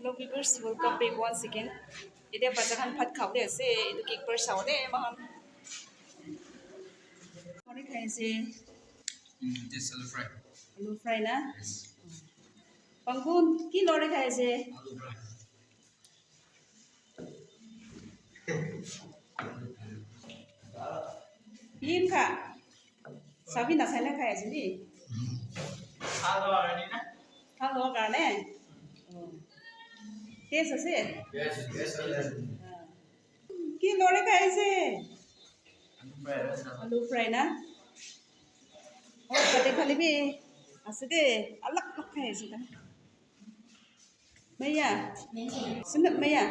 Hello viewers, welcome back once again. Ide bajakan phat khawle ase edu cake par sawde maham. Kore khai ase This aloo fry. aloo fry na. Yes. Pangbun ki lore khai ase Aloo fry. yin kha. Sabi na sai na khai ase ni. Hello, Arina. Hello karne. Taste ase. Yes, yes, yes. Ki lore khai ase Aloo fry. aloo fry na. Oh kate khali bi ase de alak alak khai ase ta. Maya. Sunat maya.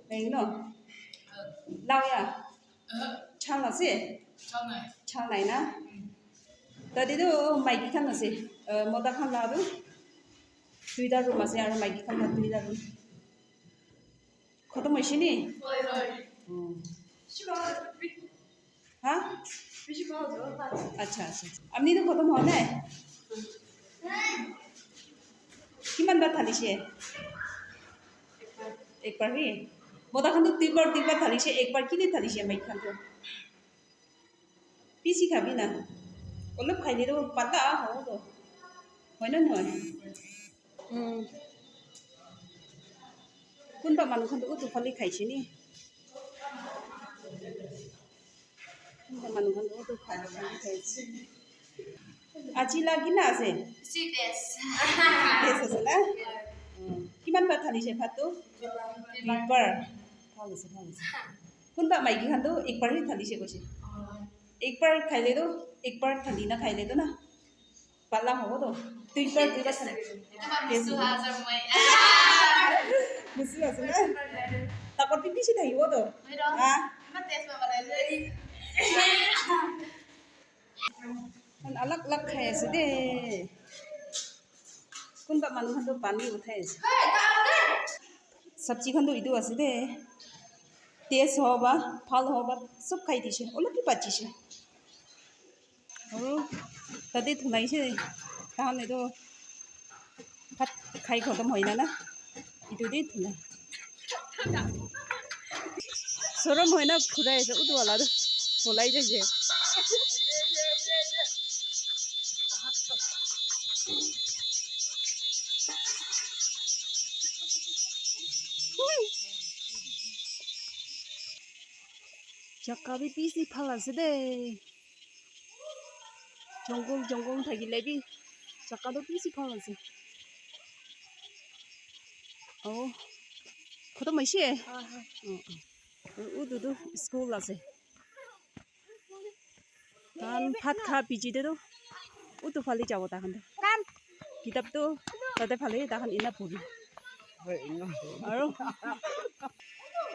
Meng no. Lao ya. Chang là gì? Chang này na. Tadi tu mai kita nasi. Mau tak kan lah tu. Tuida room masih ada mai kita kan tuida room. Kau tu masih ni? Hah? अच्छा अच्छा. Amni tu kau tu mau ni? Kiman bar thali se? एक बार ही मोदा खान तो तीन बार थाली से एक बार की नहीं थाली से मैं खान तो पीसी खाबी ना ओलब खाई ले तो पता हो तो होय ना होय कुन बा मानु खान तो उतु खाली खाइसे नि कुन बा मानु खान तो उतु खाइसे आजी लागी ना से Yes. केस আছে না কিমান বার থালি সে ভাত তো একবার ভালো আছে কোনটা মাইকি খান তো একবার হি থালি সে কইছে একবার খাইলে তো একবার থালি না খাইলে তো না পালা হবো তো দুইবার থালি Itu hazar mai. বুঝলি আছে না তারপর তুই বেশি থাকিব তো হ্যাঁ Mates pa pala lagi. আলাক আলাক খাই আছে দে কোনটা মানুহ খান তো পানী উঠাই আছে सब्जी खान तो इधर आसे दे टेस्ट हो बा फल हो बा सब खाई दिसे ओला की बाची से और तदे थुनाई से ताहने तो भात खाई खत्म होइना ना इधर दे थुनाई सरम होइना खुदाय से उदु वाला तो बोलाई जे Jaka bi pisi phala se de jonggong thagi lebi jaka do pisi phala se oh khoto mai she udu school ase tan phat kha biji de do udu phali jabo ta khan kan kitab to tade phali ta khan ina puri aro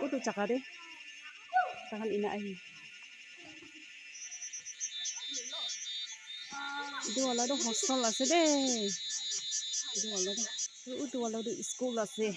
udu jaka de tahan ina ai itu wala do hostel ase de itu wala do school ase